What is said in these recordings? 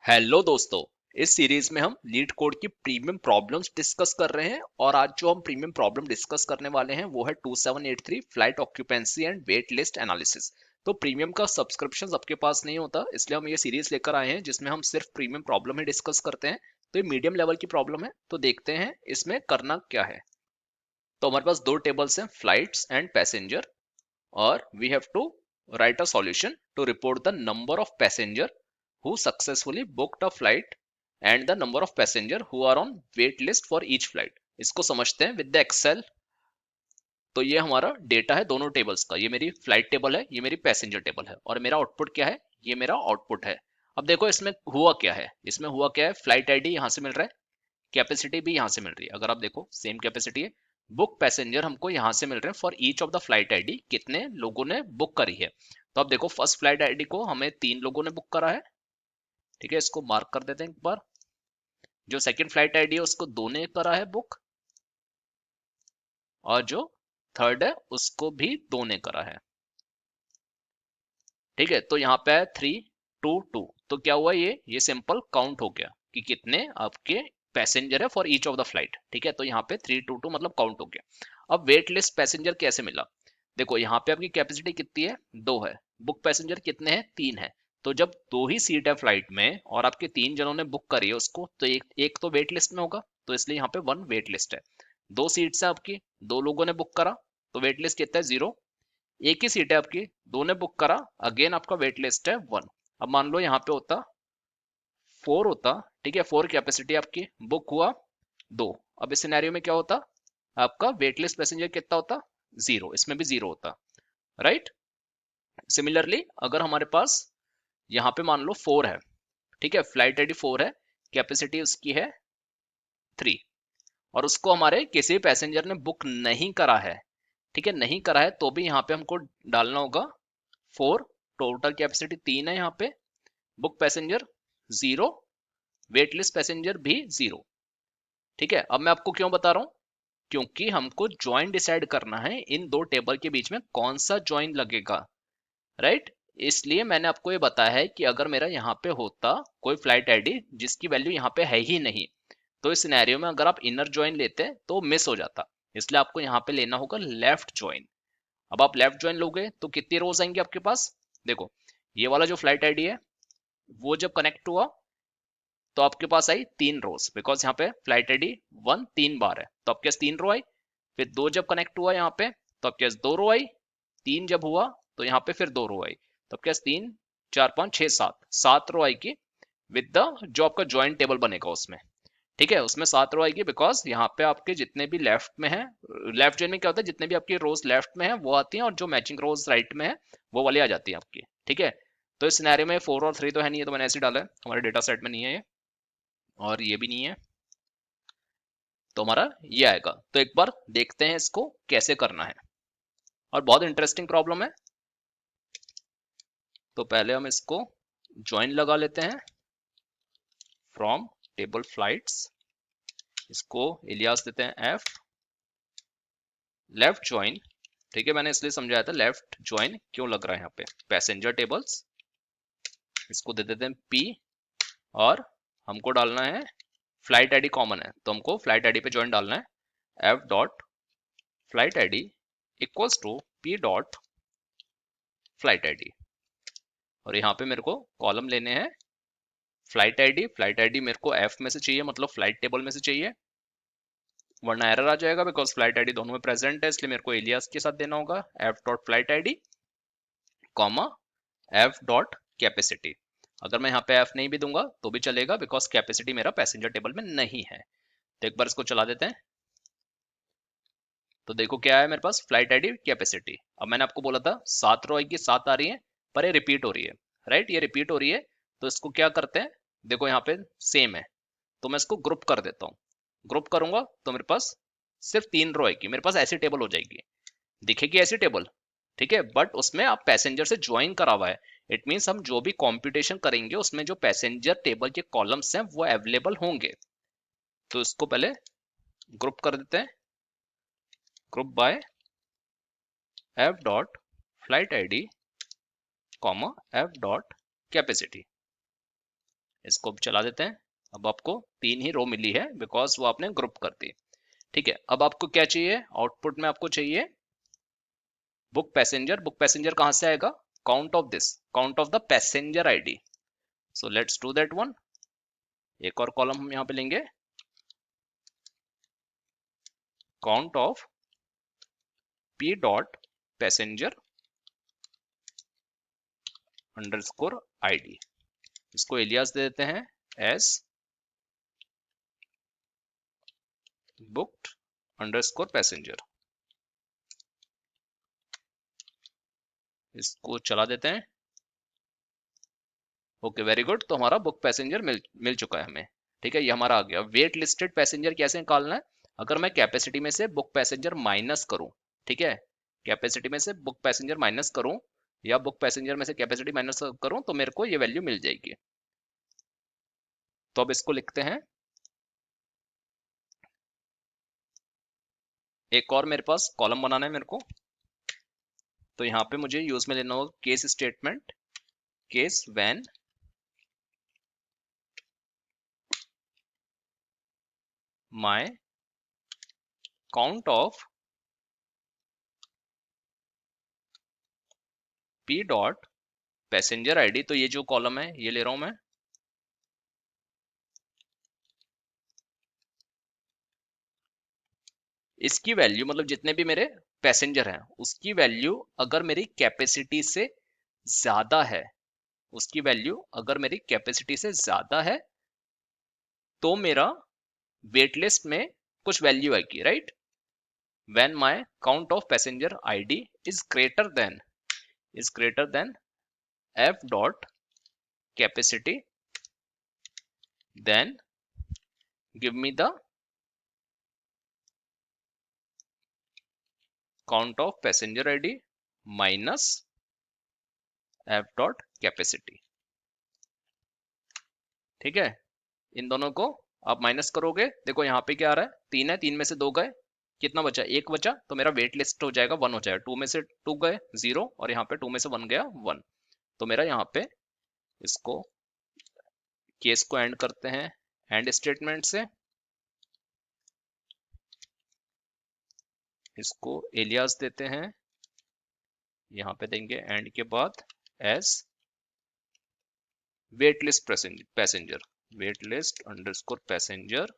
Hello दोस्तों। इस series में हम लीड कोड की प्रीमियम प्रॉब्लम्स डिस्कस कर रहे हैं और आज जो हम प्रीमियम प्रॉब्लम डिस्कस करने वाले हैं वो है 2783 flight occupancy and wait list analysis. तो प्रीमियम का सब्सक्रिप्शन आपके पास नहीं होता, इसलिए हम ये सीरीज लेकर आए हैं जिसमें हम सिर्फ प्रीमियम प्रॉब्लम ही डिस्कस करते हैं। तो ये मीडियम लेवल की प्रॉब्लम है, तो देखते हैं इसमें करना क्या है। तो हमारे पास दो टेबल्स हैं, फ्लाइट्स एंड पैसेंजर, और we have to write a solution to report the number of passenger who successfully booked a flight and the number of passenger who are on wait list for each flight। इसको समझते हैं with the Excel. तो ये हमारा data है दोनों tables का, ये मेरी फ्लाइट टेबल है, ये मेरी पैसेंजर टेबल है, और मेरा आउटपुट क्या है, ये मेरा आउटपुट है। अब देखो इसमें हुआ क्या है, इसमें हुआ क्या है, फ्लाइट आईडी यहाँ से मिल रहा है, कैपेसिटी भी यहाँ से मिल रही है। अगर आप देखो सेम कैपेसिटी है, बुक पैसेंजर हमको यहाँ से मिल रहे हैं for each of the flight ID, कितने लोगों ने बुक करी है। तो अब देखो फर्स्ट फ्लाइट आईडी को हमें 3 लोगों ने बुक करा है, ठीक है, इसको मार्क कर देते हैं एक बार। जो सेकंड फ्लाइट आईडी है उसको 2 ने करा है बुक, और जो थर्ड है उसको भी 2 ने करा है। ठीक है, तो यहाँ पे है 3 2 2। तो क्या हुआ, ये सिंपल काउंट हो गया कि कितने आपके पैसेंजर है for each of the flight. ठीक है, तो यहाँ पे 3 2 2 मतलब काउंट हो गया। अब वेट लिस्ट पैसेंजर कैसे मिला, देखो यहाँ पे आपकी कैपेसिटी कितनी है, 2 है, बुक पैसेंजर कितने हैं, 3 है। तो जब 2 ही सीट है फ्लाइट में और आपके 3 जनों ने बुक करी है उसको, तो एक तो वेट लिस्ट में होगा, तो इसलिए यहाँ पे 1 वेट लिस्ट है। 2 सीट्स है आपकी, 2 लोगों ने बुक करा, तो वेट लिस्ट कितना है, 0। एक ही सीट है आपकी, 2 ने बुक करा, अगेन आपका वेट लिस्ट है 1। अब मान लो यहाँ पे होता 4 होता, ठीक है, 4 कैपेसिटी आपकी, बुक हुआ 2। अब इस सिनेरियो में क्या होता, आपका वेट लिस्ट पैसेंजर कितना होता, 0, इसमें भी 0 होता, राइट। सिमिलरली अगर हमारे पास यहाँ पे मान लो 4 है, ठीक है, फ्लाइट आईडी 4 है, कैपेसिटी उसकी है 3, और उसको हमारे किसी पैसेंजर ने बुक नहीं करा है, ठीक है, नहीं करा है, तो भी यहाँ पे हमको डालना होगा 4। टोटल कैपेसिटी 3 है यहाँ पे, book passenger 0, wait list passenger भी 0। ठीक है, अब मैं आपको क्यों बता रहा हूँ, क्योंकि हमको ज्वाइन डिसाइड करना है इन दो टेबल के बीच में कौन सा ज्वाइन लगेगा, राइट। इसलिए मैंने आपको ये बताया है कि अगर मेरा यहाँ पे होता कोई फ्लाइट आईडी जिसकी वैल्यू यहाँ पे है ही नहीं, तो इस सिनेरियो में अगर आप इनर ज्वाइन लेते तो मिस हो जाता, इसलिए आपको यहाँ पे लेना होगा लेफ्ट ज्वाइन। अब आप लेफ्ट ज्वाइन लोगे तो कितनी रोज आएंगे आपके पास, देखो ये वाला जो फ्लाइट आईडी है वो जब कनेक्ट हुआ तो आपके पास आई 3 रोज, बिकॉज यहाँ पे फ्लाइट आईडी 1 3 बार है, तो आपके पास 3 रो आई। फिर 2 जब कनेक्ट हुआ यहाँ पे तो आपके पास 2 रो आई। 3 जब हुआ तो यहाँ पे फिर 2 रो आई, तो आपके पास 3 4 5 6 7 रो आएगी विद द जो आपका ज्वाइंट टेबल बनेगा उसमें। ठीक है, उसमें 7 रो आएगी, बिकॉज यहाँ पे आपके जितने भी लेफ्ट में है, लेफ्ट ज्वाइन में क्या होता है, जितने भी आपकी रोज लेफ्ट में है वो आती हैं, और जो मैचिंग रोज राइट में है वो वाली आ जाती है आपकी। ठीक है, तो इस सिनेरियो में 4 और 3 तो है नहीं है, तो मैंने ऐसे ही डाला है, हमारे डेटा सेट में नहीं है ये, और ये भी नहीं है, तो हमारा ये आएगा। तो एक बार देखते हैं इसको कैसे करना है, और बहुत इंटरेस्टिंग प्रॉब्लम है। तो पहले हम इसको ज्वाइन लगा लेते हैं फ्रॉम टेबल फ्लाइट्स, इसको इलियास देते हैं एफ लेफ्ट ज्वाइन। ठीक है, मैंने इसलिए समझाया था लेफ्ट ज्वाइन क्यों लग रहा है यहाँ पे, पैसेंजर टेबल्स, इसको दे देते हैं पी, और हमको डालना है फ्लाइट आईडी कॉमन है, तो हमको फ्लाइट आईडी पे ज्वाइन डालना है, F dot flight ID equals to P dot flight ID, और यहाँ पे मेरे को कॉलम लेने हैं फ्लाइट आईडी। फ्लाइट आईडी मेरे को एफ में से चाहिए, मतलब फ्लाइट टेबल में से चाहिए, वरना एरर आ जाएगा, बिकॉज फ्लाइट आईडी दोनों में प्रेजेंट है, इसलिए मेरे को एलियास के साथ देना होगा F dot flight ID comma F dot capacity. अगर मैं यहाँ पे एफ नहीं भी दूंगा तो भी चलेगा, बिकॉज कैपेसिटी मेरा पैसेंजर टेबल में नहीं है। तो एक बार इसको चला देते हैं, तो देखो क्या है मेरे पास, फ्लाइट आईडी कैपेसिटी। अब मैंने आपको बोला था 7 रो आएगी, 7 आ रही है, पर ये रिपीट हो रही है, राइट, ये रिपीट हो रही है। तो इसको क्या करते हैं, देखो यहाँ पे सेम है, तो मैं इसको ग्रुप कर देता हूँ। ग्रुप करूंगा तो मेरे पास सिर्फ 3 रो आएगी, मेरे पास ऐसी टेबल हो जाएगी, दिखेगी ऐसी टेबल। ठीक है, बट उसमें आप पैसेंजर से ज्वाइन करा हुआ है, इट मीन्स हम जो भी कंप्यूटेशन करेंगे उसमें जो पैसेंजर टेबल के कॉलम्स हैं वो अवेलेबल होंगे। तो इसको पहले ग्रुप कर देते हैं, group by F dot flight ID comma F dot capacity. इसको चला देते हैं। अब आपको 3 ही रो मिली है बिकॉज वो आपने ग्रुप कर दी। ठीक है, अब आपको क्या चाहिए, आउटपुट में आपको चाहिए बुक पैसेंजर। बुक पैसेंजर कहां से आएगा, count of this, count of the passenger ID. So let's do that one. एक और कॉलम हम यहां पे लेंगे, count of P dot passenger underscore ID. इसको एलियास दे देते हैं एस बुक्ड अंडरस्कोर पैसेंजर। इसको चला देते हैं। ओके वेरी गुड, तो हमारा बुक पैसेंजर मिल चुका है हमें। ठीक है, ये हमारा आ गया। वेट लिस्टेड पैसेंजर कैसे निकालना है, अगर मैं कैपेसिटी में से बुक पैसेंजर माइनस करूं, ठीक है, कैपेसिटी में से बुक पैसेंजर माइनस करूं या बुक पैसेंजर में से कैपेसिटी माइनस करूं तो मेरे को ये वैल्यू मिल जाएगी। तो अब इसको लिखते हैं। एक और मेरे पास कॉलम बनाना है मेरे को, तो यहाँ पे मुझे यूज में लेना होगा case statement, case when my count of p dot passenger ID. तो ये जो कॉलम है ये ले रहा हूं मैं, इसकी वैल्यू मतलब जितने भी मेरे पैसेंजर हैं उसकी वैल्यू अगर मेरी कैपेसिटी से ज्यादा है, उसकी वैल्यू अगर मेरी कैपेसिटी से ज्यादा है तो मेरा वेट लिस्ट में कुछ वैल्यू आएगी, right. when my count of passenger id is greater than f dot capacity, then give me the count of passenger id minus f dot capacity। ठीक है, इन दोनों को आप माइनस करोगे, देखो यहाँ पे क्या आ रहा है, 3 है, 3 में से 2 गए, कितना बचा, 1 बचा, तो मेरा वेट लिस्ट हो जाएगा 1 हो जाएगा। 2 में से 2 गए 0 और यहाँ पे 2 में से 1 गया 1। तो मेरा यहाँ पे इसको केस को एंड करते हैं एंड स्टेटमेंट से, इसको एलियास देते हैं, यहाँ पे देंगे एंड के बाद S wait list passenger, wait list underscore passenger.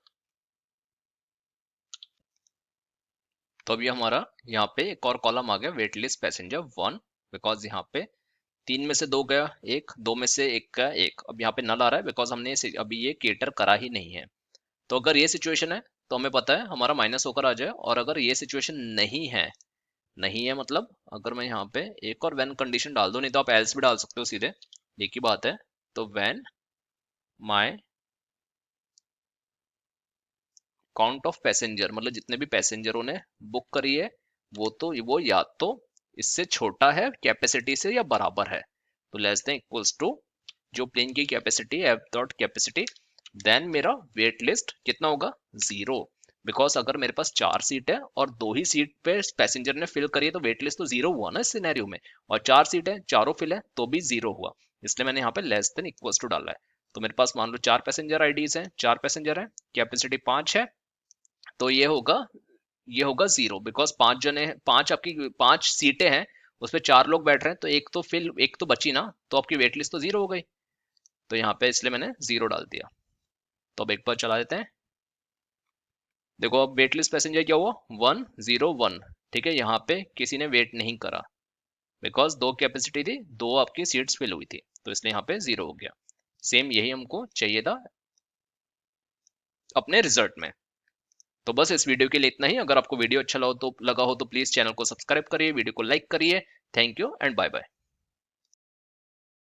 तो अभी हमारा यहाँ पे एक और कॉलम आ गया वेट लिस्ट पैसेंजर 1, बिकॉज यहाँ पे 3 में से 2 गया 1, 2 में से 1 का 1। अब यहाँ पे नल आ रहा है बिकॉज हमने अभी ये केटर करा ही नहीं है। तो अगर ये सिचुएशन है तो हमें पता है हमारा माइनस होकर आ जाए, और अगर ये सिचुएशन नहीं है मतलब अगर मैं यहाँ पे एक और व्हेन कंडीशन डाल दूं, नहीं तो आप एल्स भी डाल सकते हो सीधे, एक ही बात है। तो when my count of passenger मतलब जितने भी पैसेंजरों ने बुक करी है वो या तो इससे छोटा है कैपेसिटी से या बराबर है, तो लेस देन इक्वल्स टू जो प्लेन की कैपेसिटी है एफ डॉट कैपेसिटी, देन मेरा वेट लिस्ट कितना होगा 0। बिकॉज अगर मेरे पास 4 सीट है और 2 ही सीट पे पैसेंजर ने फिल करी है तो वेट लिस्ट तो 0 हुआ ना इस सिनेरियो में, और 4 सीट है चारों फिल है तो भी 0 हुआ, इसलिए मैंने यहाँ पे लेस देन इक्वल्स टू डाला है। तो मेरे पास मान लो 4 पैसेंजर आईडीज हैं, 4 पैसेंजर है, कैपेसिटी 5 है, तो ये होगा 0 बिकॉज 5 जने, 5 आपकी 5 सीटें हैं उसपे 4 लोग बैठ रहे हैं, तो एक तो बची ना, तो आपकी वेट लिस्ट तो 0 हो गई। तो यहाँ पे इसलिए मैंने 0 डाल दिया। तो अब एक बार चला देते हैं, देखो अब वेट लिस्ट पैसेंजर क्या हुआ 101। ठीक है, यहाँ पे किसी ने वेट नहीं करा बिकॉज 2 कैपेसिटी थी, 2 आपकी सीट्स फिल हुई थी, तो इसलिए यहाँ पे 0 हो गया। सेम यही हमको चाहिए था अपने रिजल्ट में। तो बस इस वीडियो के लिए इतना ही। अगर आपको वीडियो अच्छा लगा हो तो प्लीज चैनल को सब्सक्राइब करिए, वीडियो को लाइक करिए। Thank you and bye bye.